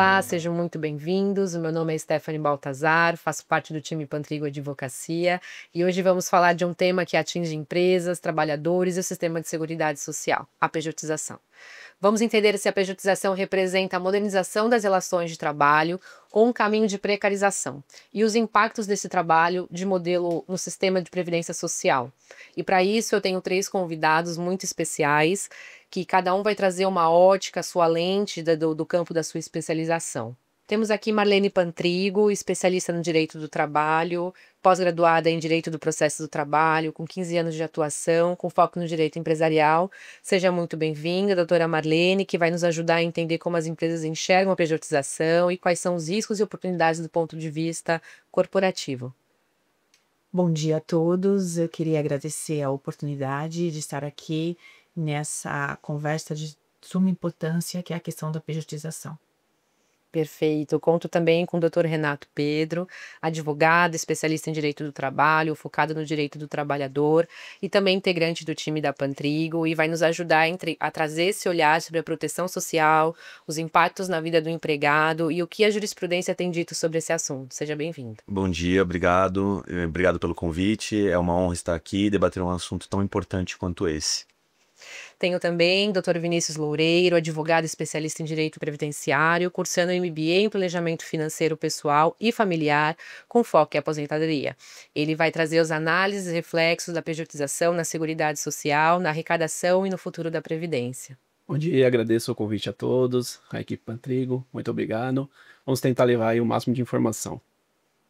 Olá, sejam muito bem-vindos. O meu nome é Stephanie Baltazar, faço parte do time Pantrigo Advocacia e hoje vamos falar de um tema que atinge empresas, trabalhadores e o sistema de seguridade social, a pejotização. Vamos entender se a pejotização representa a modernização das relações de trabalho ou um caminho de precarização e os impactos desse trabalho de modelo no sistema de previdência social. E para isso eu tenho 3 convidados muito especiais, que cada um vai trazer uma ótica, sua lente do campo da sua especialização. Temos aqui Marlene Pantrigo, especialista no direito do trabalho, pós-graduada em direito do processo do trabalho, com 15 anos de atuação, com foco no direito empresarial. Seja muito bem-vinda, doutora Marlene, que vai nos ajudar a entender como as empresas enxergam a pejotização e quais são os riscos e oportunidades do ponto de vista corporativo. Bom dia a todos, eu queria agradecer a oportunidade de estar aqui nessa conversa de suma importância, que é a questão da pejotização. Perfeito. Conto também com o Dr. Renato Pedro, advogado, especialista em direito do trabalho, focado no direito do trabalhador e também integrante do time da Pantrigo e vai nos ajudar a trazer esse olhar sobre a proteção social, os impactos na vida do empregado e o que a jurisprudência tem dito sobre esse assunto. Seja bem-vindo. Bom dia, obrigado. Obrigado pelo convite. É uma honra estar aqui e debater um assunto tão importante quanto esse. Tenho também Dr. Vinícius Loureiro, advogado especialista em direito previdenciário, cursando MBA em planejamento financeiro pessoal e familiar, com foco em aposentadoria. Ele vai trazer os análises e reflexos da pejotização na Seguridade Social, na arrecadação e no futuro da Previdência. Bom dia, agradeço o convite a todos, a equipe Pantrigo, muito obrigado. Vamos tentar levar aí o máximo de informação.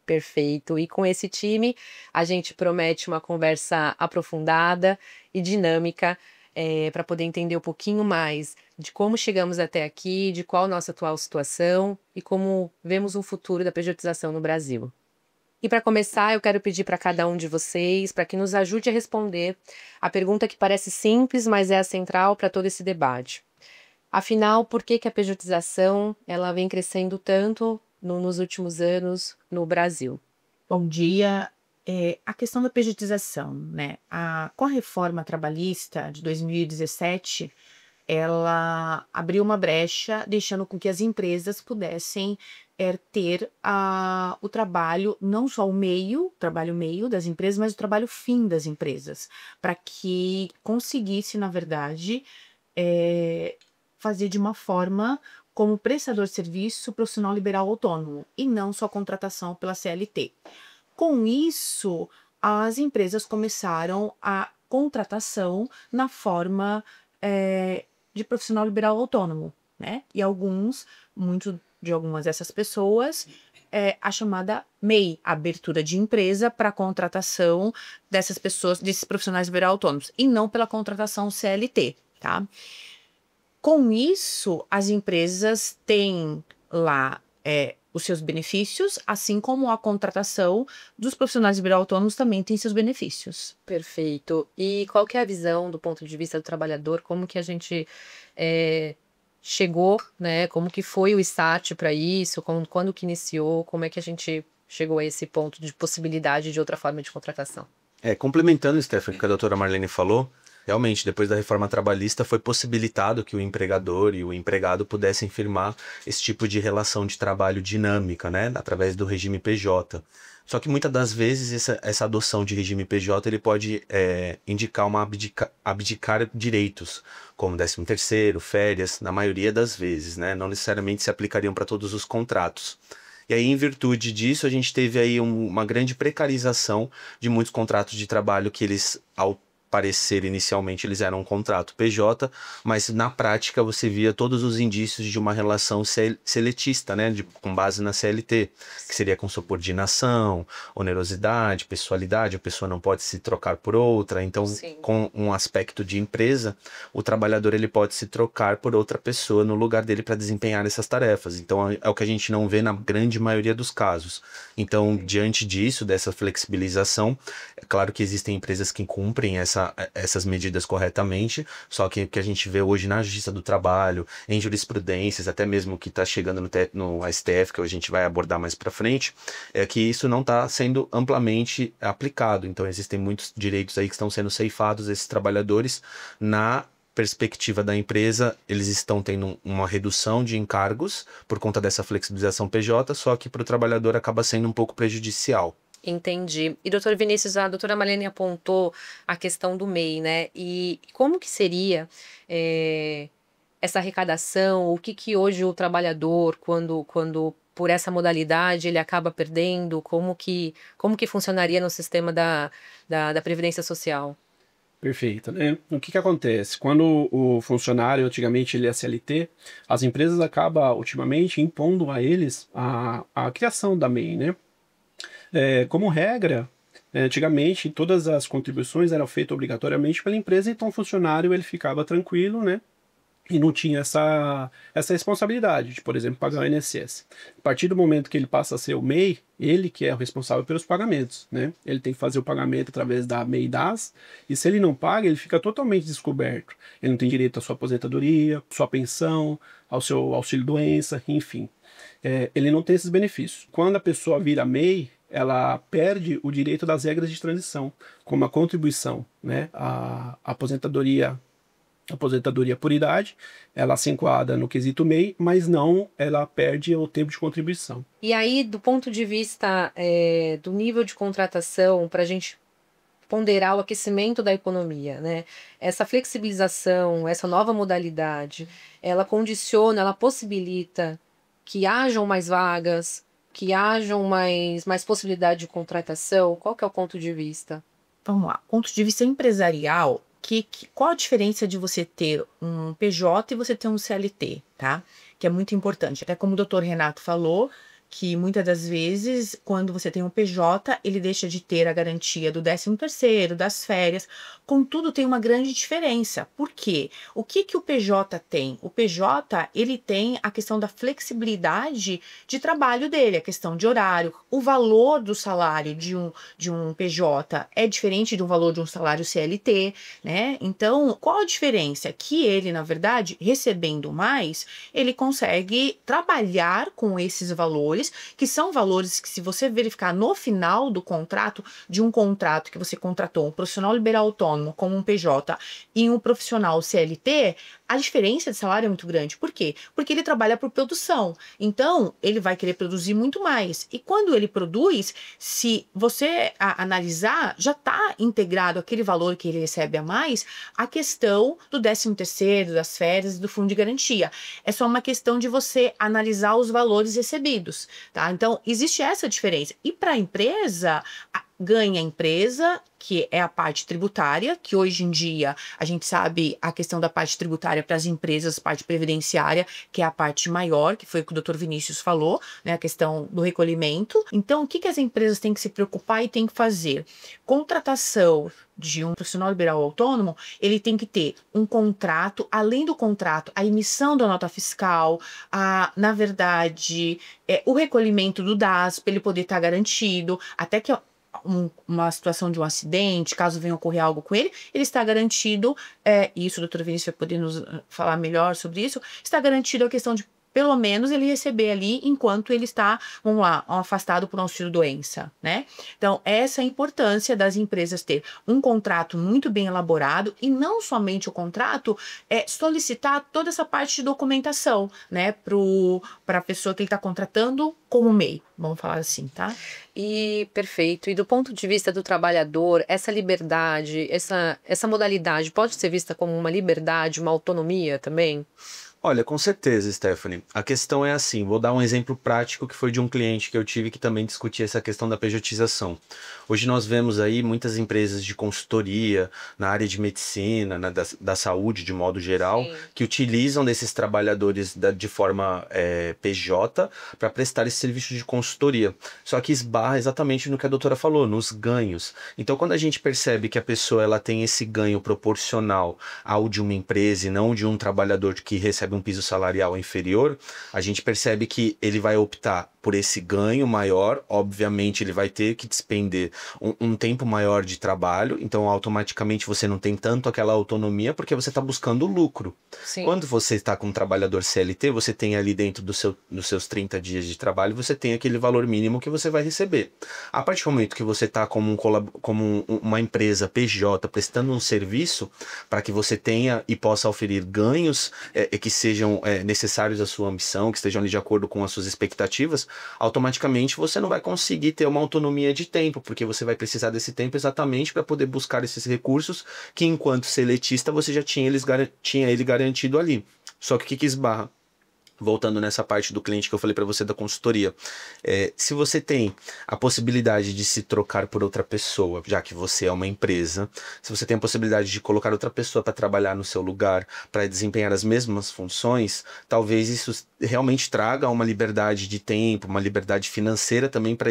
Perfeito. E com esse time, a gente promete uma conversa aprofundada e dinâmica, para poder entender um pouquinho mais de como chegamos até aqui, de qual nossa atual situação e como vemos um futuro da pejotização no Brasil. E para começar, eu quero pedir para cada um de vocês para que nos ajude a responder a pergunta que parece simples, mas é a central para todo esse debate. Afinal, por que a pejotização ela vem crescendo tanto nos últimos anos no Brasil? Bom dia. A questão da pejotização, né? Com a reforma trabalhista de 2017, ela abriu uma brecha, deixando com que as empresas pudessem ter o trabalho, não só o trabalho meio das empresas, mas o trabalho fim das empresas, para que conseguisse, na verdade, fazer de uma forma como prestador de serviço profissional liberal autônomo, e não só contratação pela CLT. Com isso, as empresas começaram a contratação na forma de profissional liberal autônomo, né? E algumas dessas pessoas, a chamada MEI, abertura de empresa para contratação dessas pessoas, desses profissionais liberal autônomos, e não pela contratação CLT, tá? Com isso, as empresas têm lá os seus benefícios, assim como a contratação dos profissionais liberal autônomos também tem seus benefícios. Perfeito. E qual que é a visão do ponto de vista do trabalhador? Como que a gente chegou, né? Como que foi o start para isso? Quando que iniciou? Como é que a gente chegou a esse ponto de possibilidade de outra forma de contratação? Complementando, Stephanie, o que a doutora Marlene falou, realmente, depois da reforma trabalhista, foi possibilitado que o empregador e o empregado pudessem firmar esse tipo de relação de trabalho dinâmica, né, através do regime PJ. Só que muitas das vezes essa adoção de regime PJ ele pode indicar uma abdicar direitos, como 13º, férias, na maioria das vezes, né, não necessariamente se aplicariam para todos os contratos. E aí, em virtude disso, a gente teve aí uma grande precarização de muitos contratos de trabalho que eles, ao parecer, inicialmente, eles eram um contrato PJ, mas na prática você via todos os indícios de uma relação seletista, né, com base na CLT, que seria com subordinação, onerosidade, pessoalidade, a pessoa não pode se trocar por outra, então Sim. Com um aspecto de empresa, o trabalhador ele pode se trocar por outra pessoa no lugar dele para desempenhar essas tarefas, então é o que a gente não vê na grande maioria dos casos. Então, diante disso, dessa flexibilização, é claro que existem empresas que cumprem essas medidas corretamente, só que o que a gente vê hoje na Justiça do Trabalho, em jurisprudências, até mesmo que está chegando no STF, que a gente vai abordar mais para frente, é que isso não está sendo amplamente aplicado. Então existem muitos direitos aí que estão sendo ceifados esses trabalhadores na perspectiva da empresa, eles estão tendo uma redução de encargos por conta dessa flexibilização PJ, só que para o trabalhador acaba sendo um pouco prejudicial. Entendi. E, doutor Vinícius, a doutora Marlene apontou a questão do MEI, né? E como que seria essa arrecadação? O que hoje o trabalhador, quando por essa modalidade ele acaba perdendo? Como que funcionaria no sistema da Previdência Social? Perfeito, né? O que acontece? Quando o funcionário, antigamente ele é CLT, as empresas acabam, ultimamente, impondo a eles a criação da MEI, né? Como regra, antigamente todas as contribuições eram feitas obrigatoriamente pela empresa, então o funcionário ele ficava tranquilo, né? E não tinha essa responsabilidade de, por exemplo, pagar o INSS. A partir do momento que ele passa a ser o MEI, ele que é o responsável pelos pagamentos, né? Ele tem que fazer o pagamento através da MEI-DAS, e se ele não paga, ele fica totalmente descoberto. Ele não tem direito à sua aposentadoria, sua pensão, ao seu auxílio-doença, enfim. Ele não tem esses benefícios. Quando a pessoa vira MEI, ela perde o direito das regras de transição, como a contribuição, né? A aposentadoria por idade, ela se enquadra no quesito MEI, mas não, ela perde o tempo de contribuição. E aí, do ponto de vista do nível de contratação, para a gente ponderar o aquecimento da economia, né? Essa flexibilização, essa nova modalidade, ela condiciona, ela possibilita que hajam mais vagas, que hajam mais possibilidade de contratação? Qual que é o ponto de vista? Vamos lá. Ponto de vista empresarial, qual a diferença de você ter um PJ e você ter um CLT, tá? Que é muito importante. Até como o doutor Renato falou, que muitas das vezes, quando você tem um PJ, ele deixa de ter a garantia do 13º, das férias. Contudo, tem uma grande diferença. Por quê? O que o PJ tem? O PJ, ele tem a questão da flexibilidade de trabalho dele, a questão de horário. O valor do salário de um PJ é diferente do valor de um salário CLT, né? Então, qual a diferença? Que ele, na verdade, recebendo mais, ele consegue trabalhar com esses valores, que são valores que, se você verificar no final do contrato, de um contrato que você contratou um profissional liberal autônomo como um PJ e um profissional CLT, a diferença de salário é muito grande. Por quê? Porque ele trabalha por produção. Então, ele vai querer produzir muito mais. E quando ele produz, se você analisar, já está integrado aquele valor que ele recebe a mais, a questão do 13º, das férias e do fundo de garantia. É só uma questão de você analisar os valores recebidos, tá? Então, existe essa diferença. E para a empresa, ganha a empresa, que é a parte tributária, que hoje em dia a gente sabe a questão da parte tributária para as empresas, parte previdenciária, que é a parte maior, que foi o que o Dr. Vinícius falou, né, a questão do recolhimento. Então, o que as empresas têm que se preocupar e têm que fazer? Contratação de um profissional liberal autônomo, ele tem que ter um contrato, além do contrato, a emissão da nota fiscal, na verdade, o recolhimento do DAS, para ele poder estar garantido, até que uma situação de um acidente, caso venha ocorrer algo com ele, ele está garantido, e isso o doutor Vinícius vai poder nos falar melhor sobre isso, está garantido a questão de pelo menos ele receber ali enquanto ele está, vamos lá, afastado por auxílio-doença, né? Então, essa é a importância das empresas ter um contrato muito bem elaborado e não somente o contrato, solicitar toda essa parte de documentação, né, para a pessoa que ele está contratando como MEI, vamos falar assim, tá? E perfeito. E do ponto de vista do trabalhador, essa liberdade, essa modalidade pode ser vista como uma liberdade, uma autonomia também? Olha, com certeza, Stephanie. A questão é assim, vou dar um exemplo prático que foi de um cliente que eu tive que também discutia essa questão da pejotização. Hoje nós vemos aí muitas empresas de consultoria na área de medicina, da saúde de modo geral, sim, que utilizam desses trabalhadores de forma PJ para prestar esse serviço de consultoria. Só que esbarra exatamente no que a doutora falou, nos ganhos. Então, quando a gente percebe que a pessoa ela tem esse ganho proporcional ao de uma empresa e não de um trabalhor que recebe um piso salarial inferior, a gente percebe que ele vai optar por esse ganho maior, obviamente ele vai ter que despender um tempo maior de trabalho, então automaticamente você não tem tanto aquela autonomia porque você está buscando lucro. Sim. Quando você está com um trabalhador CLT, você tem ali dentro dos seus 30 dias de trabalho, você tem aquele valor mínimo que você vai receber. A partir do momento que você está como uma empresa PJ prestando um serviço para que você tenha e possa oferir ganhos que sejam necessários à sua ambição, que estejam ali de acordo com as suas expectativas, automaticamente você não vai conseguir ter uma autonomia de tempo, porque você vai precisar desse tempo exatamente para poder buscar esses recursos que, enquanto seletista, você já tinha ele garantido ali. Só que o que esbarra? Voltando nessa parte do cliente que eu falei para você da consultoria, se você tem a possibilidade de se trocar por outra pessoa, já que você é uma empresa, se você tem a possibilidade de colocar outra pessoa para trabalhar no seu lugar, para desempenhar as mesmas funções, talvez isso realmente traga uma liberdade de tempo, uma liberdade financeira também para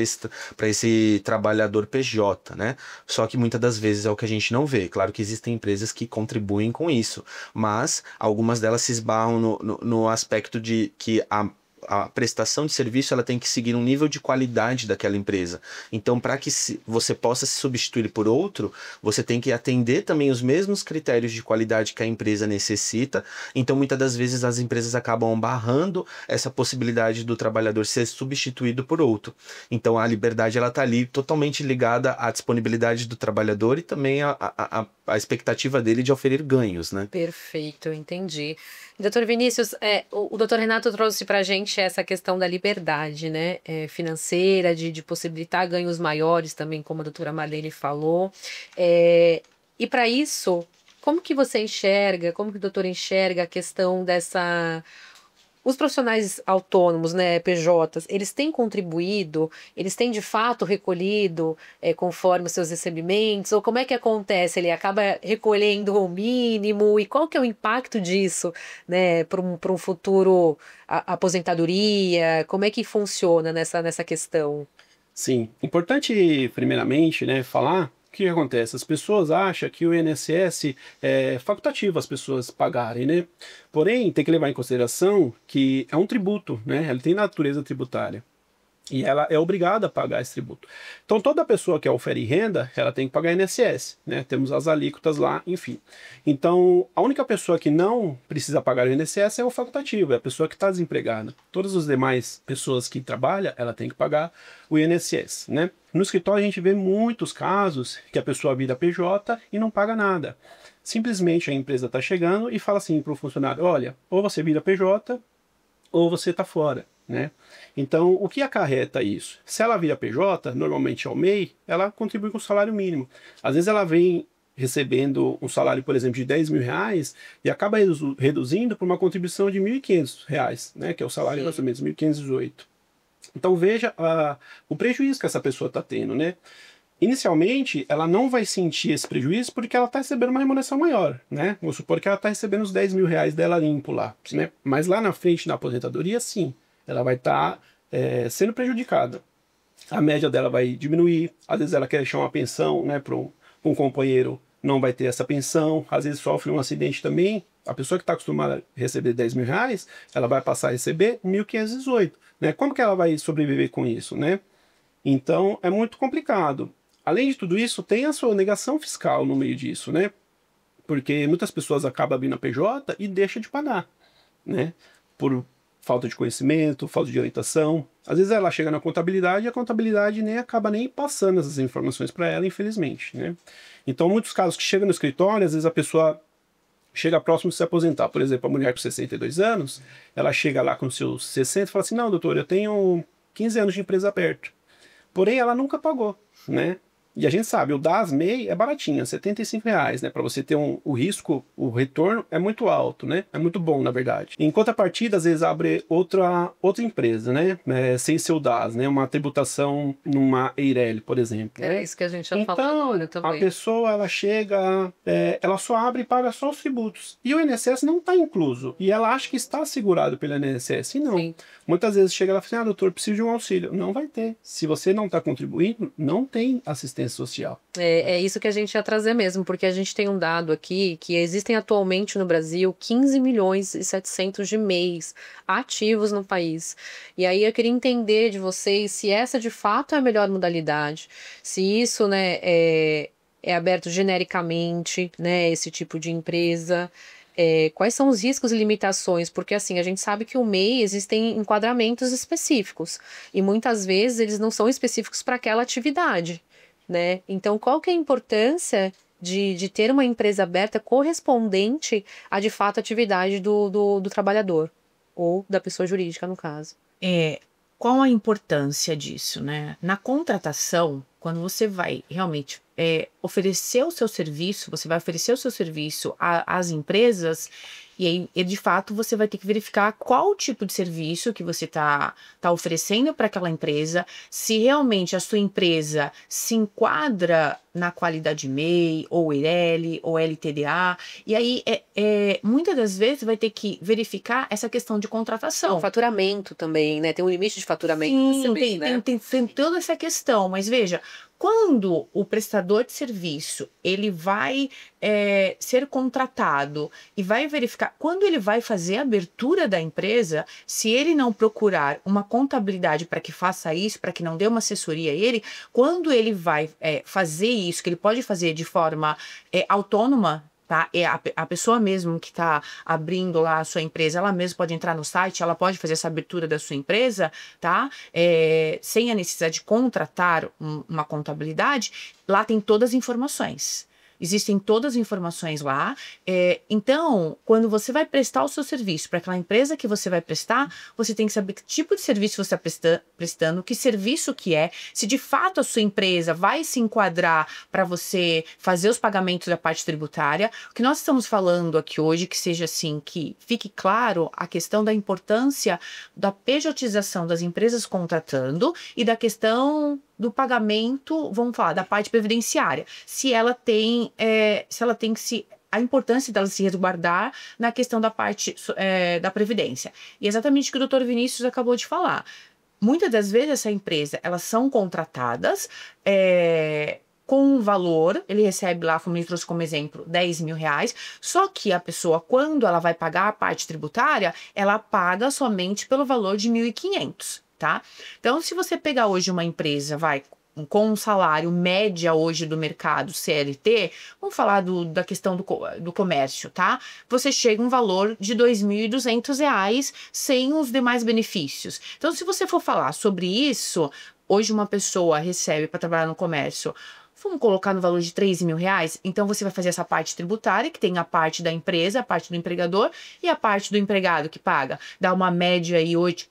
esse trabalhador PJ, né? Só que muitas das vezes é o que a gente não vê. Claro que existem empresas que contribuem com isso, mas algumas delas se esbarram no aspecto de que a prestação de serviço ela tem que seguir um nível de qualidade daquela empresa. Então, para que você possa se substituir por outro, você tem que atender também os mesmos critérios de qualidade que a empresa necessita. Então, muitas das vezes as empresas acabam barrando essa possibilidade do trabalhador ser substituído por outro. Então, a liberdade ela está ali totalmente ligada à disponibilidade do trabalhador e também à expectativa dele de oferir ganhos, né? Perfeito, entendi. Doutor Vinícius, o doutor Renato trouxe para a gente essa questão da liberdade, né, financeira, de possibilitar ganhos maiores também, como a doutora Marlene falou. E para isso, como que você enxerga, como que o doutor enxerga a questão dessa... Os profissionais autônomos, né, PJs, eles têm contribuído, eles têm de fato recolhido conforme os seus recebimentos, ou como é que acontece? Ele acaba recolhendo o mínimo, e qual que é o impacto disso, né, para um futuro aposentadoria? Como é que funciona nessa questão? Sim, importante primeiramente, né, falar o que acontece? As pessoas acham que o INSS é facultativo as pessoas pagarem, né? Porém, tem que levar em consideração que é um tributo, né? Ele tem natureza tributária. E ela é obrigada a pagar esse tributo. Então, toda pessoa que ofere renda, ela tem que pagar INSS, né? Temos as alíquotas lá, enfim. Então, a única pessoa que não precisa pagar o INSS é o facultativo, é a pessoa que está desempregada. Todas as demais pessoas que trabalham, ela tem que pagar o INSS, né? No escritório, a gente vê muitos casos que a pessoa vira PJ e não paga nada. Simplesmente a empresa está chegando e fala assim para o funcionário, olha, ou você vira PJ ou você está fora, né? Então, o que acarreta isso? Se ela vira PJ, normalmente ao MEI, ela contribui com o salário mínimo. Às vezes ela vem recebendo um salário, por exemplo, de R$ 10.000 e acaba reduzindo para uma contribuição de R$ 1.500, né? Que é o salário mais ou menos, 1.518. Então, veja o prejuízo que essa pessoa está tendo, né? Inicialmente, ela não vai sentir esse prejuízo porque ela está recebendo uma remuneração maior, né? Vamos supor que ela está recebendo os R$ 10.000 dela limpo lá, né? Mas lá na frente, na aposentadoria, sim, ela vai estar sendo prejudicada. A média dela vai diminuir, às vezes ela quer deixar uma pensão, né, para um companheiro, não vai ter essa pensão, às vezes sofre um acidente também, a pessoa que está acostumada a receber R$ 10.000, ela vai passar a receber 1.518, né? Como que ela vai sobreviver com isso, né? Então, é muito complicado. Além de tudo isso, tem a sua negação fiscal no meio disso, né? Porque muitas pessoas acabam abrindo a PJ e deixam de pagar, né? Por falta de conhecimento, falta de orientação. Às vezes ela chega na contabilidade e a contabilidade acaba nem passando essas informações para ela, infelizmente, né? Então, muitos casos que chegam no escritório, às vezes a pessoa chega próximo de se aposentar. Por exemplo, a mulher com 62 anos, ela chega lá com seus 60 e fala assim, não, doutor, eu tenho 15 anos de empresa aberta. Porém, ela nunca pagou, né? E a gente sabe, o DAS-MEI é baratinho, R$ 75, né? Para você ter o risco, o retorno é muito alto, né? É muito bom, na verdade. Em contrapartida, às vezes abre outra empresa, né? Sem ser o DAS, né? Uma tributação numa EIRELI, por exemplo. É isso que a gente já falou agora Então, também. a pessoa, ela chega, ela só abre e paga só os tributos. E o INSS não está incluso. E ela acha que está assegurado pelo INSS. E não. Sim. Muitas vezes chega ela e fala assim, doutor, preciso de um auxílio. Não vai ter. Se você não está contribuindo, não tem assistência assistência social. É isso que a gente ia trazer mesmo, porque a gente tem um dado aqui que existem atualmente no Brasil 15 milhões e 700 de MEIs ativos no país. E aí eu queria entender de vocês se essa de fato é a melhor modalidade, se isso, né, é aberto genericamente, né, esse tipo de empresa. Quais são os riscos e limitações? Porque assim, a gente sabe que o MEI existem enquadramentos específicos e muitas vezes eles não são específicos para aquela atividade, né? Então, qual que é a importância de ter uma empresa aberta correspondente à, de fato, atividade do trabalhador ou da pessoa jurídica, no caso? Qual a importância disso, né? Na contratação, quando você vai realmente oferecer o seu serviço, você vai oferecer o seu serviço às empresas, e aí, de fato, você vai ter que verificar qual tipo de serviço que você tá oferecendo para aquela empresa, se realmente a sua empresa se enquadra na qualidade MEI, ou EIRELI, ou LTDA, e aí, muitas das vezes, vai ter que verificar essa questão de contratação. O faturamento também, né? Tem um limite de faturamento. Sim, tem toda essa questão, mas veja, quando o prestador de serviço ele vai ser contratado e vai verificar, quando ele vai fazer a abertura da empresa, se ele não procurar uma contabilidade para que faça isso, para que não dê uma assessoria a ele, quando ele vai fazer isso, que ele pode fazer de forma autônoma, tá? A pessoa mesmo que está abrindo lá a sua empresa, ela mesma pode entrar no site, ela pode fazer essa abertura da sua empresa, tá? Sem a necessidade de contratar uma contabilidade, lá tem todas as informações. Existem todas as informações lá. Então, quando você vai prestar o seu serviço para aquela empresa que você vai prestar, você tem que saber que tipo de serviço você está prestando, que serviço que é, se de fato a sua empresa vai se enquadrar para você fazer os pagamentos da parte tributária. O que nós estamos falando aqui hoje, que seja assim, que fique claro a questão da importância da pejotização das empresas contratando e da questão do pagamento, vamos falar, da parte previdenciária. Se ela tem a importância dela se resguardar na questão da parte da previdência. E exatamente o que o doutor Vinícius acabou de falar. Muitas das vezes essa empresa, elas são contratadas com um valor, ele recebe lá, como ele trouxe como exemplo, 10 mil reais, só que a pessoa, quando ela vai pagar a parte tributária, ela paga somente pelo valor de 1.500. Tá? Então, se você pegar hoje uma empresa, com um salário média hoje do mercado CLT, vamos falar da questão do comércio, tá? Você chega a um valor de R$ 2.200 sem os demais benefícios. Então, se você for falar sobre isso, hoje uma pessoa recebe para trabalhar no comércio, vamos colocar no valor de 3 mil reais, então você vai fazer essa parte tributária, que tem a parte da empresa, a parte do empregador e a parte do empregado que paga. Dá uma média aí hoje,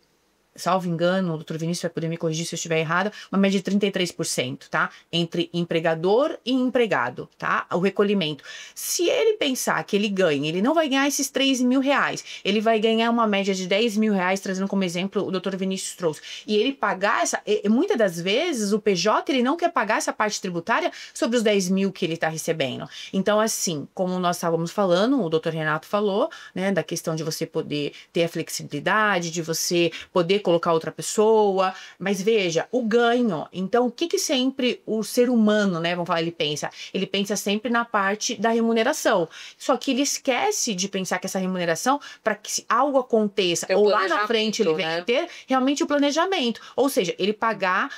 salvo engano, o doutor Vinícius vai poder me corrigir se eu estiver errada, uma média de 33%, tá? Entre empregador e empregado, tá? O recolhimento. Se ele pensar que ele ganha, ele não vai ganhar esses 3 mil reais, ele vai ganhar uma média de 10 mil reais, trazendo como exemplo o doutor Vinícius trouxe, e ele pagar muitas das vezes o PJ, ele não quer pagar essa parte tributária sobre os 10 mil que ele está recebendo. Então, assim, como nós estávamos falando, o doutor Renato falou, né, da questão de você poder ter a flexibilidade, de você poder colocar outra pessoa, mas veja, o ganho. Então, o que sempre o ser humano, né, vamos falar, ele pensa? Ele pensa sempre na parte da remuneração. Só que ele esquece de pensar que essa remuneração, para que se algo aconteça, ou lá na frente ele venha ter realmente o planejamento. Ou seja, ele pagar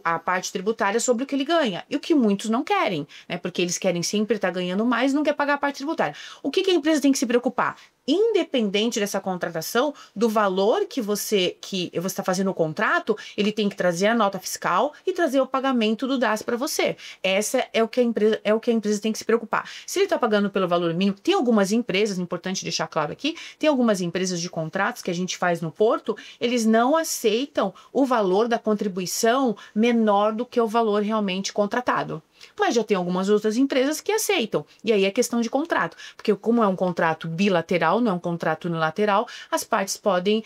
a parte tributária sobre o que ele ganha. E o que muitos não querem, né? Porque eles querem sempre estar ganhando mais, não quer pagar a parte tributária. O que a empresa tem que se preocupar? Independente dessa contratação, do valor que você está fazendo o contrato, ele tem que trazer a nota fiscal e trazer o pagamento do DAS para você. Essa é o que a empresa tem que se preocupar. Se ele está pagando pelo valor mínimo, tem algumas empresas, importante deixar claro aqui, tem algumas empresas de contratos que a gente faz no Porto, eles não aceitam o valor da contribuição menor do que o valor realmente contratado. Mas já tem algumas outras empresas que aceitam. E aí é questão de contrato. Porque como é um contrato bilateral, não é um contrato unilateral, as partes podem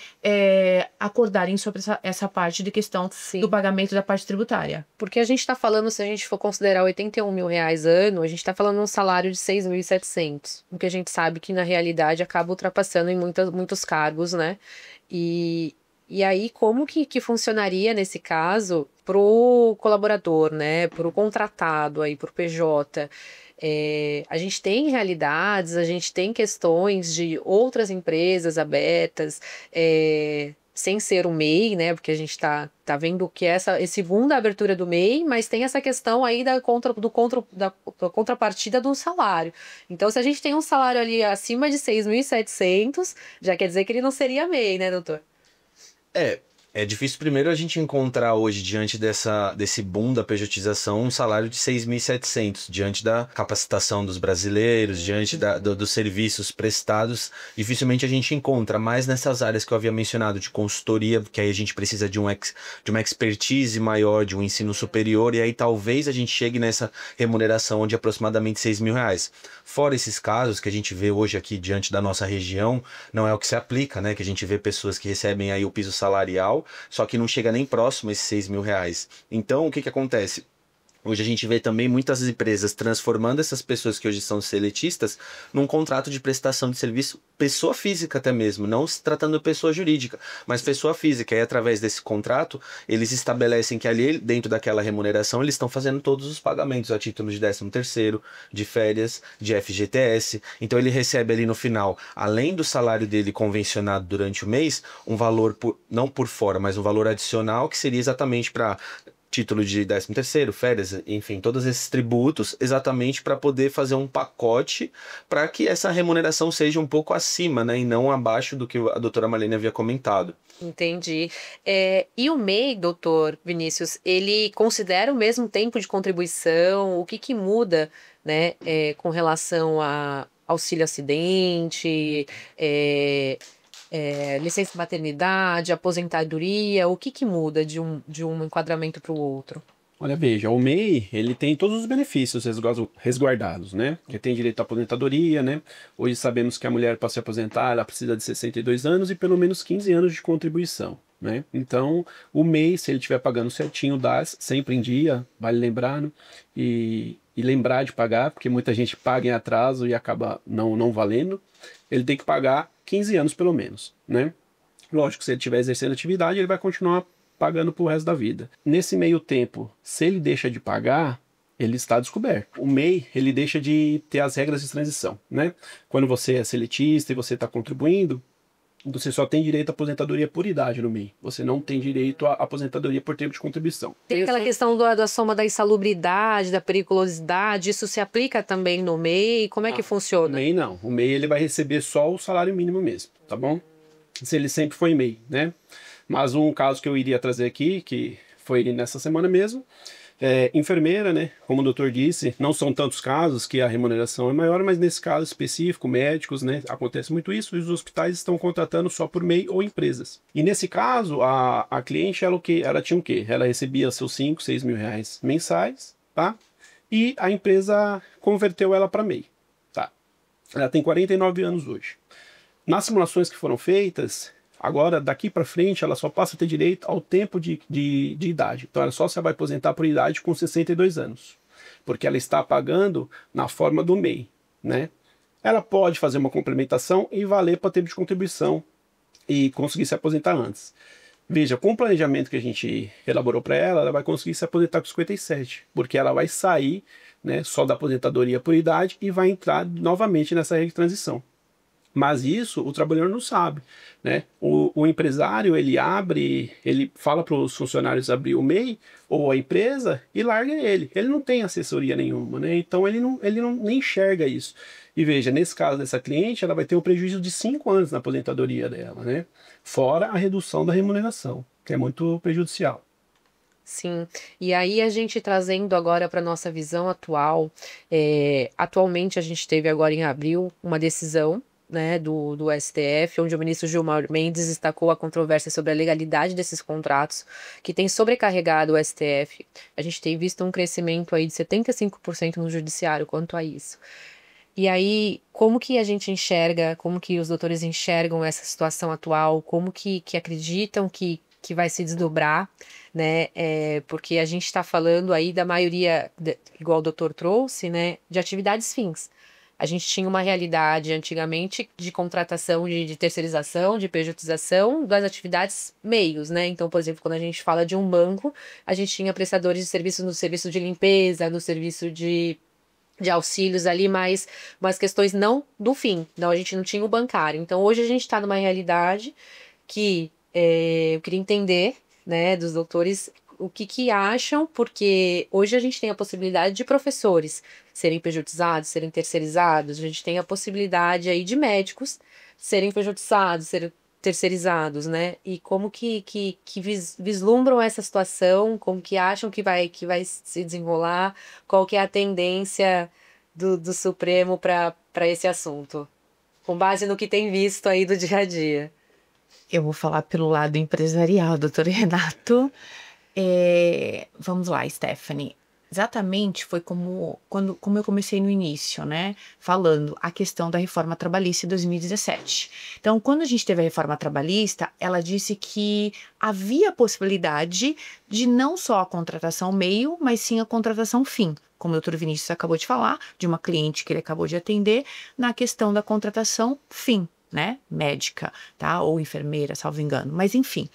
acordarem sobre essa parte de questão do pagamento da parte tributária. Porque a gente está falando, se a gente for considerar 81 mil reais ano, a gente está falando um salário de 6.700. O que a gente sabe que na realidade acaba ultrapassando em muitos cargos, né? E E aí, como que funcionaria nesse caso pro colaborador, né? Pro contratado aí, pro PJ? A gente tem realidades, a gente tem questões de outras empresas abertas, sem ser o MEI, né? Porque a gente tá vendo que esse boom da abertura do MEI, mas tem essa questão aí da contrapartida do salário. Então, se a gente tem um salário ali acima de 6.700, já quer dizer que ele não seria MEI, né, doutor? É difícil primeiro a gente encontrar hoje, diante desse boom da pejotização, um salário de 6.700, diante da capacitação dos brasileiros, diante dos serviços prestados, dificilmente a gente encontra, mais nessas áreas que eu havia mencionado, de consultoria, que aí a gente precisa de uma expertise maior, de um ensino superior, e aí talvez a gente chegue nessa remuneração de aproximadamente R$ 6.000. Fora esses casos que a gente vê hoje aqui diante da nossa região, não é o que se aplica, né? Que a gente vê pessoas que recebem aí o piso salarial, só que não chega nem próximo a esses R$ 6.000. Então, o que acontece? Hoje a gente vê também muitas empresas transformando essas pessoas que hoje são seletistas num contrato de prestação de serviço, pessoa física até mesmo, não se tratando de pessoa jurídica, mas pessoa física. E através desse contrato, eles estabelecem que ali, dentro daquela remuneração, eles estão fazendo todos os pagamentos a título de 13º, de férias, de FGTS. Então ele recebe ali no final, além do salário dele convencionado durante o mês, um valor, não por fora, mas um valor adicional que seria exatamente para título de 13º, férias, enfim, todos esses tributos, exatamente para poder fazer um pacote para que essa remuneração seja um pouco acima, né, e não abaixo do que a doutora Marlene havia comentado. Entendi. E o MEI, doutor Vinícius, ele considera o mesmo tempo de contribuição? O que muda, né, com relação a auxílio acidente, licença maternidade, aposentadoria? O que muda de um enquadramento para o outro? Olha, veja, o MEI, ele tem todos os benefícios resguardados, né? Que tem direito à aposentadoria, né? Hoje sabemos que a mulher, para se aposentar, ela precisa de 62 anos e pelo menos 15 anos de contribuição, né? Então, o MEI, se ele estiver pagando certinho, dá sempre em dia, vale lembrar, né? E lembrar de pagar, porque muita gente paga em atraso e acaba não valendo. Ele tem que pagar 15 anos pelo menos, né? Lógico, se ele estiver exercendo atividade, ele vai continuar pagando pro resto da vida. Nesse meio tempo, se ele deixa de pagar, ele está descoberto. O MEI, ele deixa de ter as regras de transição, né? Quando você é seletista e você está contribuindo, você só tem direito à aposentadoria por idade no MEI. Você não tem direito à aposentadoria por tempo de contribuição. Tem aquela questão da soma da insalubridade, da periculosidade, isso se aplica também no MEI? Como é que funciona? O MEI não. O MEI ele vai receber só o salário mínimo mesmo, tá bom? Se ele sempre foi MEI, né? Mas um caso que eu iria trazer aqui, que foi nessa semana mesmo, enfermeira, né? Como o doutor disse, não são tantos casos que a remuneração é maior, mas nesse caso específico, médicos, né? Acontece muito isso, e os hospitais estão contratando só por MEI ou empresas. E nesse caso, a cliente, ela tinha o quê? Ela recebia seus 5, 6 mil reais mensais, tá? E a empresa converteu ela para MEI, tá? Ela tem 49 anos hoje. Nas simulações que foram feitas, agora, daqui para frente, ela só passa a ter direito ao tempo de idade. Então, ela só se vai aposentar por idade com 62 anos. Porque ela está pagando na forma do MEI, né? Ela pode fazer uma complementação e valer para tempo de contribuição e conseguir se aposentar antes. Veja, com o planejamento que a gente elaborou para ela, ela vai conseguir se aposentar com 57. Porque ela vai sair, né, só da aposentadoria por idade e vai entrar novamente nessa regra de transição. Mas isso o trabalhador não sabe, né? O empresário, ele fala para os funcionários abrir o MEI ou a empresa e larga ele. Ele não tem assessoria nenhuma, né? Então ele não nem enxerga isso. E veja, nesse caso dessa cliente, ela vai ter um prejuízo de 5 anos na aposentadoria dela, né? Fora a redução da remuneração, que é muito prejudicial. Sim, e aí a gente trazendo agora para nossa visão atual, atualmente a gente teve agora em abril uma decisão, né, do STF, onde o ministro Gilmar Mendes destacou a controvérsia sobre a legalidade desses contratos, que tem sobrecarregado o STF. A gente tem visto um crescimento aí de 75% no judiciário quanto a isso. E aí, como que a gente enxerga, como que os doutores enxergam essa situação atual, como que acreditam que vai se desdobrar, né? Porque a gente está falando aí da maioria, igual o doutor trouxe, né, de atividades fins. a gente tinha uma realidade antigamente de contratação, de terceirização, de pejotização das atividades meios, né? Então, por exemplo, quando a gente fala de um banco, a gente tinha prestadores de serviços no serviço de limpeza, no serviço de auxílios ali, mas questões não do fim. Não, a gente não tinha o bancário. Então, hoje a gente está numa realidade que eu queria entender, né, dos doutores o que acham, porque hoje a gente tem a possibilidade de professores serem pejotizados, serem terceirizados, a gente tem a possibilidade aí de médicos serem pejotizados, serem terceirizados, né? E como que vislumbram essa situação, como que acham que vai se desenrolar, qual que é a tendência do Supremo para esse assunto, com base no que tem visto aí do dia a dia. Eu vou falar pelo lado empresarial, doutor Renato. Vamos lá, Stephanie. Exatamente foi como eu comecei no início, né? Falando a questão da reforma trabalhista em 2017. Então, quando a gente teve a reforma trabalhista, ela disse que havia a possibilidade de não só a contratação meio, mas sim a contratação fim. Como o doutor Vinícius acabou de falar, de uma cliente que ele acabou de atender, na questão da contratação fim, né, médica, tá, ou enfermeira, salvo engano, mas enfim.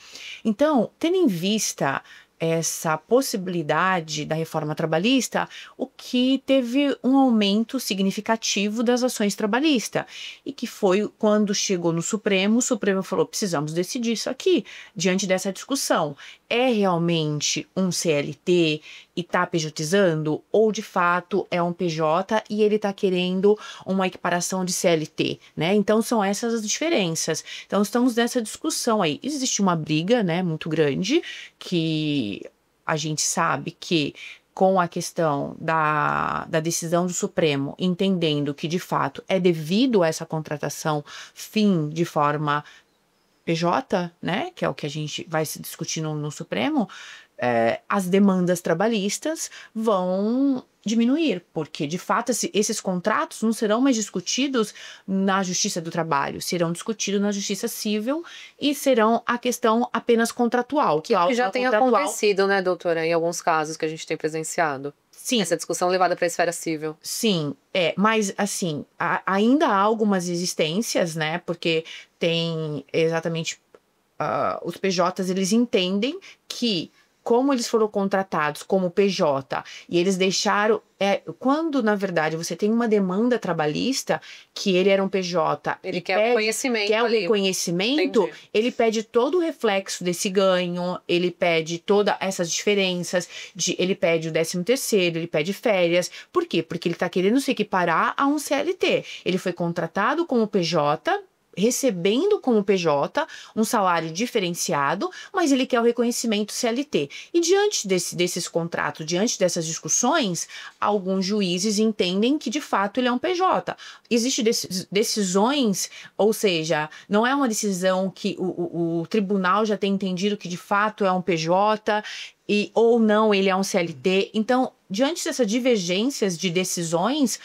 Então, tendo em vista essa possibilidade da reforma trabalhista, o que teve um aumento significativo das ações trabalhistas, e que foi quando chegou no Supremo, o Supremo falou, precisamos decidir isso aqui, diante dessa discussão. É realmente um CLT e está pejotizando, ou de fato é um PJ e ele está querendo uma equiparação de CLT, né? Então são essas as diferenças. Então estamos nessa discussão aí. Existe uma briga, né, muito grande, que a gente sabe que com a questão da decisão do Supremo, entendendo que de fato é devido a essa contratação fim de forma PJ, né, que é o que a gente vai se discutir no Supremo, as demandas trabalhistas vão diminuir, porque de fato esses contratos não serão mais discutidos na Justiça do Trabalho, serão discutidos na Justiça Civil e serão a questão apenas contratual. Que já tem acontecido, né, doutora, em alguns casos que a gente tem presenciado. Sim. Essa discussão levada para a esfera civil. Sim, mas assim, ainda há algumas existências, né, porque tem exatamente os PJs, eles entendem que como eles foram contratados como PJ e eles deixaram, quando na verdade você tem uma demanda trabalhista que ele era um PJ, ele quer conhecimento, quer o reconhecimento, entendi, ele pede todo o reflexo desse ganho, ele pede todas essas diferenças, ele pede o 13º, ele pede férias. Por quê? Porque ele está querendo se equiparar a um CLT. Ele foi contratado como PJ, recebendo como PJ um salário diferenciado, mas ele quer o reconhecimento CLT. E diante desses contratos, diante dessas discussões, alguns juízes entendem que de fato ele é um PJ. Existem decisões, ou seja, não é uma decisão que o tribunal já tem entendido que de fato é um PJ, ou não, ele é um CLT. Então, diante dessas divergências de decisões,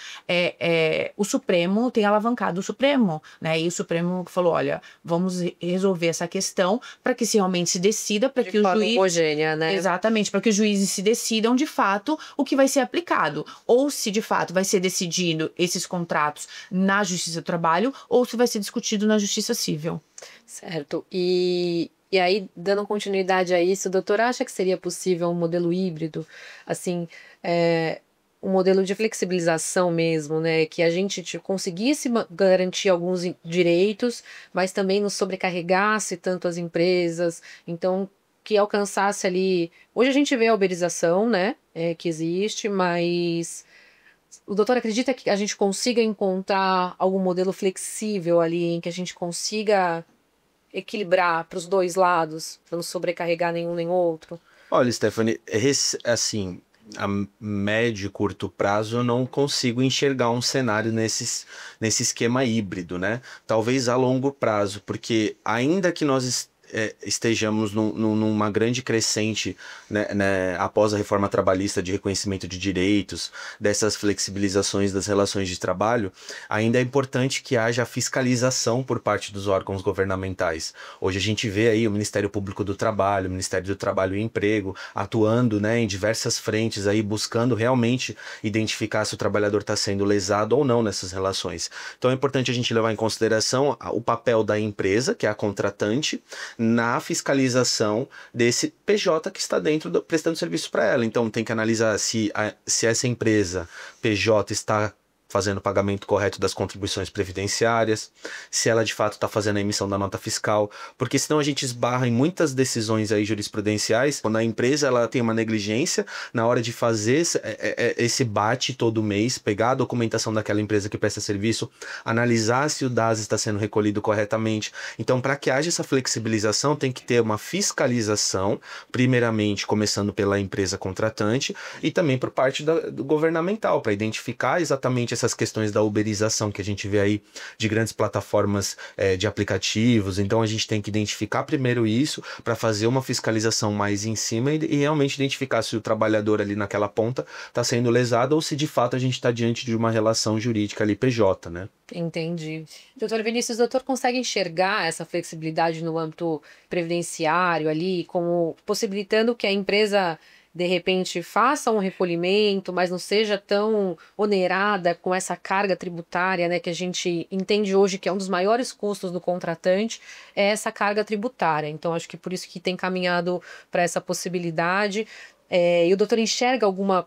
o Supremo tem alavancado o Supremo, né? E o Supremo falou, olha, vamos resolver essa questão para que realmente se decida, para que o juiz... homogênea, né? Exatamente, para que os juízes se decidam de fato o que vai ser aplicado. Ou se de fato vai ser decidido esses contratos na Justiça do Trabalho, ou se vai ser discutido na Justiça Civil. Certo. E aí, dando continuidade a isso, o doutor acha que seria possível um modelo híbrido, assim, um modelo de flexibilização mesmo, né? Que a gente conseguisse garantir alguns direitos, mas também não sobrecarregasse tanto as empresas, então que alcançasse ali... Hoje a gente vê a uberização, né? Que existe, mas... O doutor acredita que a gente consiga encontrar algum modelo flexível ali, em que a gente consiga equilibrar para os dois lados, para não sobrecarregar nenhum nem outro? Olha, Stephanie, assim, a médio e curto prazo eu não consigo enxergar um cenário nesse esquema híbrido, né? Talvez a longo prazo, porque ainda que nós estejamos numa grande crescente, né, após a reforma trabalhista de reconhecimento de direitos, dessas flexibilizações das relações de trabalho, ainda é importante que haja fiscalização por parte dos órgãos governamentais. Hoje a gente vê aí o Ministério Público do Trabalho, o Ministério do Trabalho e Emprego, atuando, né, em diversas frentes, aí, buscando realmente identificar se o trabalhador está sendo lesado ou não nessas relações. Então é importante a gente levar em consideração o papel da empresa, que é a contratante, na fiscalização desse PJ que está dentro prestando serviço para ela. Então tem que analisar se essa empresa PJ está fazendo o pagamento correto das contribuições previdenciárias, se ela de fato está fazendo a emissão da nota fiscal, porque senão a gente esbarra em muitas decisões aí jurisprudenciais, quando a empresa ela tem uma negligência na hora de fazer esse bate todo mês, pegar a documentação daquela empresa que presta serviço, analisar se o DAS está sendo recolhido corretamente. Então, para que haja essa flexibilização, tem que ter uma fiscalização, primeiramente começando pela empresa contratante e também por parte do governamental, para identificar exatamente essas questões da uberização que a gente vê aí de grandes plataformas de aplicativos. Então a gente tem que identificar primeiro isso para fazer uma fiscalização mais em cima e realmente identificar se o trabalhador ali naquela ponta está sendo lesado ou se de fato a gente está diante de uma relação jurídica ali PJ, né? Entendi. Doutor Vinícius, o doutor consegue enxergar essa flexibilidade no âmbito previdenciário ali, como possibilitando que a empresa de repente faça um recolhimento, mas não seja tão onerada com essa carga tributária, né, que a gente entende hoje que é um dos maiores custos do contratante, é essa carga tributária. Então, acho que por isso que tem caminhado para essa possibilidade. E o doutor enxerga alguma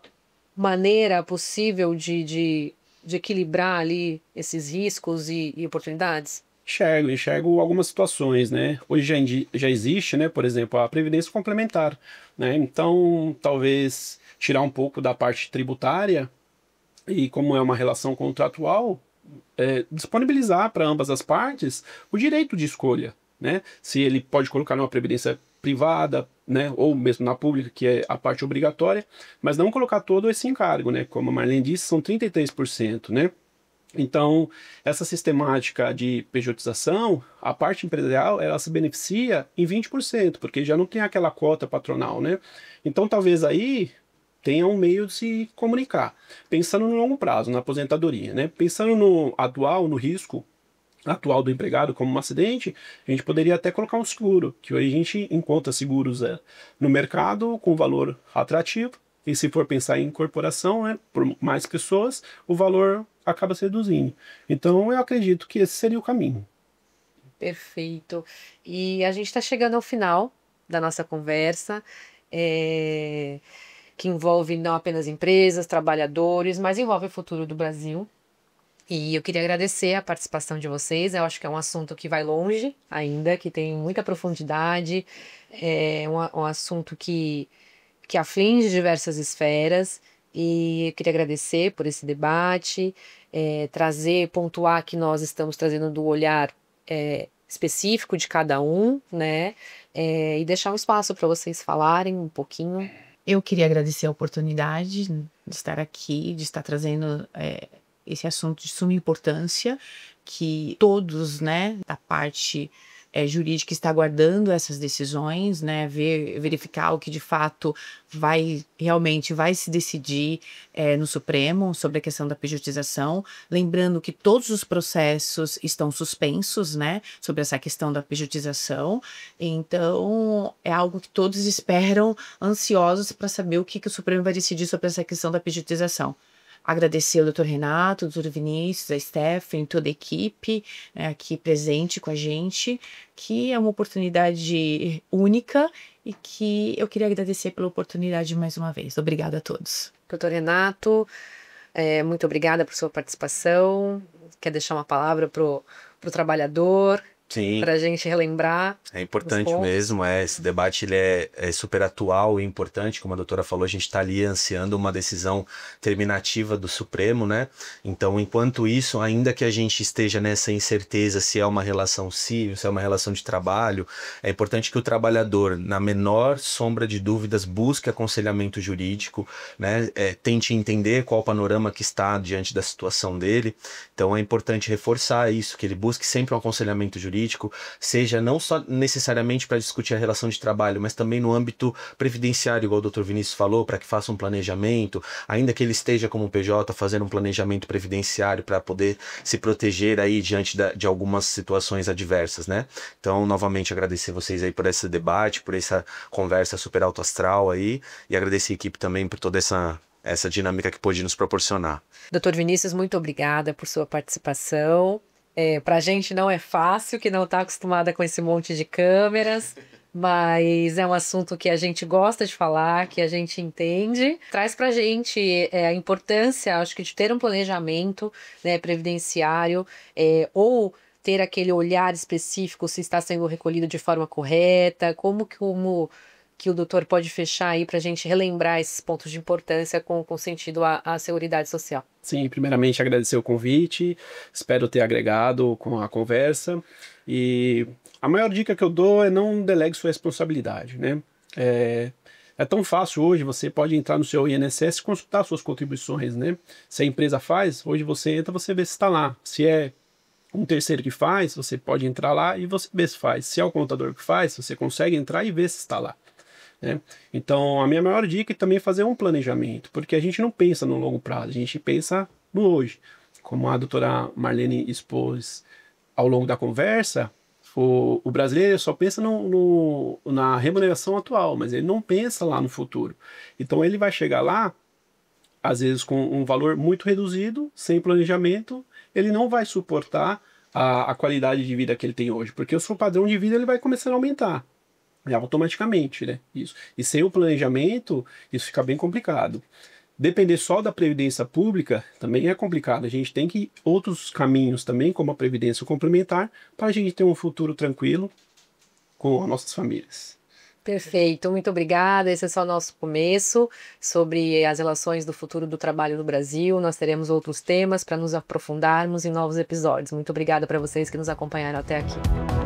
maneira possível de equilibrar ali esses riscos e oportunidades? Enxergo algumas situações, né? Hoje já existe, né, por exemplo, a previdência complementar, né? Então, talvez tirar um pouco da parte tributária e, como é uma relação contratual, disponibilizar para ambas as partes o direito de escolha, né? Se ele pode colocar numa previdência privada, né, ou mesmo na pública, que é a parte obrigatória, mas não colocar todo esse encargo, né? Como a Marlene disse, são 33%, né? Então, essa sistemática de pejotização, a parte empresarial, ela se beneficia em 20%, porque já não tem aquela cota patronal, né? Então, talvez aí tenha um meio de se comunicar. Pensando no longo prazo, na aposentadoria, né? Pensando no atual, no risco atual do empregado como um acidente, a gente poderia até colocar um seguro, que hoje a gente encontra seguros no mercado com valor atrativo, e se for pensar em incorporação, né, por mais pessoas, o valor acaba se reduzindo. Então, eu acredito que esse seria o caminho. Perfeito. E a gente está chegando ao final da nossa conversa, que envolve não apenas empresas, trabalhadores, mas envolve o futuro do Brasil. E eu queria agradecer a participação de vocês. Eu acho que é um assunto que vai longe ainda, que tem muita profundidade, é um assunto que aflige diversas esferas. E eu queria agradecer por esse debate, pontuar que nós estamos trazendo do olhar específico de cada um, né? E deixar um espaço para vocês falarem um pouquinho. Eu queria agradecer a oportunidade de estar aqui, de estar trazendo esse assunto de suma importância, que todos, né, da parte jurídica está aguardando essas decisões, né, verificar o que de fato realmente vai se decidir no Supremo sobre a questão da pejotização, lembrando que todos os processos estão suspensos, né, sobre essa questão da pejotização. Então é algo que todos esperam, ansiosos para saber o que o Supremo vai decidir sobre essa questão da pejotização. Agradecer ao doutor Renato, ao doutor Vinícius, a Stephanie, toda a equipe aqui presente com a gente, que é uma oportunidade única e que eu queria agradecer pela oportunidade mais uma vez. Obrigada a todos. Doutor Renato, muito obrigada por sua participação. Quer deixar uma palavra pro trabalhador? Sim. Para a gente relembrar. É importante mesmo, esse debate ele é super atual e importante, como a doutora falou, a gente está ali ansiando uma decisão terminativa do Supremo, né? Então, enquanto isso, ainda que a gente esteja nessa incerteza se é uma relação civil, se é uma relação de trabalho, é importante que o trabalhador, na menor sombra de dúvidas, busque aconselhamento jurídico, né? Tente entender qual o panorama que está diante da situação dele. Então, é importante reforçar isso, que ele busque sempre um aconselhamento jurídico, político, seja não só necessariamente para discutir a relação de trabalho, mas também no âmbito previdenciário, igual o Dr. Vinícius falou, para que faça um planejamento, ainda que ele esteja como PJ fazendo um planejamento previdenciário para poder se proteger aí diante de algumas situações adversas, né? Então, novamente, agradecer vocês aí por esse debate, por essa conversa super alto astral aí, e agradecer a equipe também por toda essa dinâmica que pôde nos proporcionar. Dr. Vinícius, muito obrigada por sua participação. Para a gente não é fácil, que não está acostumada com esse monte de câmeras, mas é um assunto que a gente gosta de falar, que a gente entende. Traz para a gente a importância, acho que, de ter um planejamento, né, previdenciário, ou ter aquele olhar específico se está sendo recolhido de forma correta, como que o doutor pode fechar aí para a gente relembrar esses pontos de importância com sentido à Seguridade Social. Sim, primeiramente agradecer o convite, espero ter agregado com a conversa, e a maior dica que eu dou é não delegue sua responsabilidade, né? É tão fácil hoje, você pode entrar no seu INSS e consultar suas contribuições, né? Se a empresa faz, hoje você entra, você vê se está lá. Se é um terceiro que faz, você pode entrar lá e você vê se faz. Se é o contador que faz, você consegue entrar e ver se está lá, né? Então, a minha maior dica é também fazer um planejamento, porque a gente não pensa no longo prazo, a gente pensa no hoje. Como a doutora Marlene expôs ao longo da conversa, o brasileiro só pensa na remuneração atual, mas ele não pensa lá no futuro. Então, ele vai chegar lá, às vezes com um valor muito reduzido, sem planejamento, ele não vai suportar a qualidade de vida que ele tem hoje, porque o seu padrão de vida ele vai começar a aumentar. Automaticamente, né? Isso. E sem o planejamento, isso fica bem complicado. Depender só da previdência pública também é complicado. A gente tem que ir outros caminhos também, como a previdência complementar, para a gente ter um futuro tranquilo com as nossas famílias. Perfeito, muito obrigada. Esse é só o nosso começo sobre as relações do futuro do trabalho no Brasil. Nós teremos outros temas para nos aprofundarmos em novos episódios. Muito obrigada para vocês que nos acompanharam até aqui.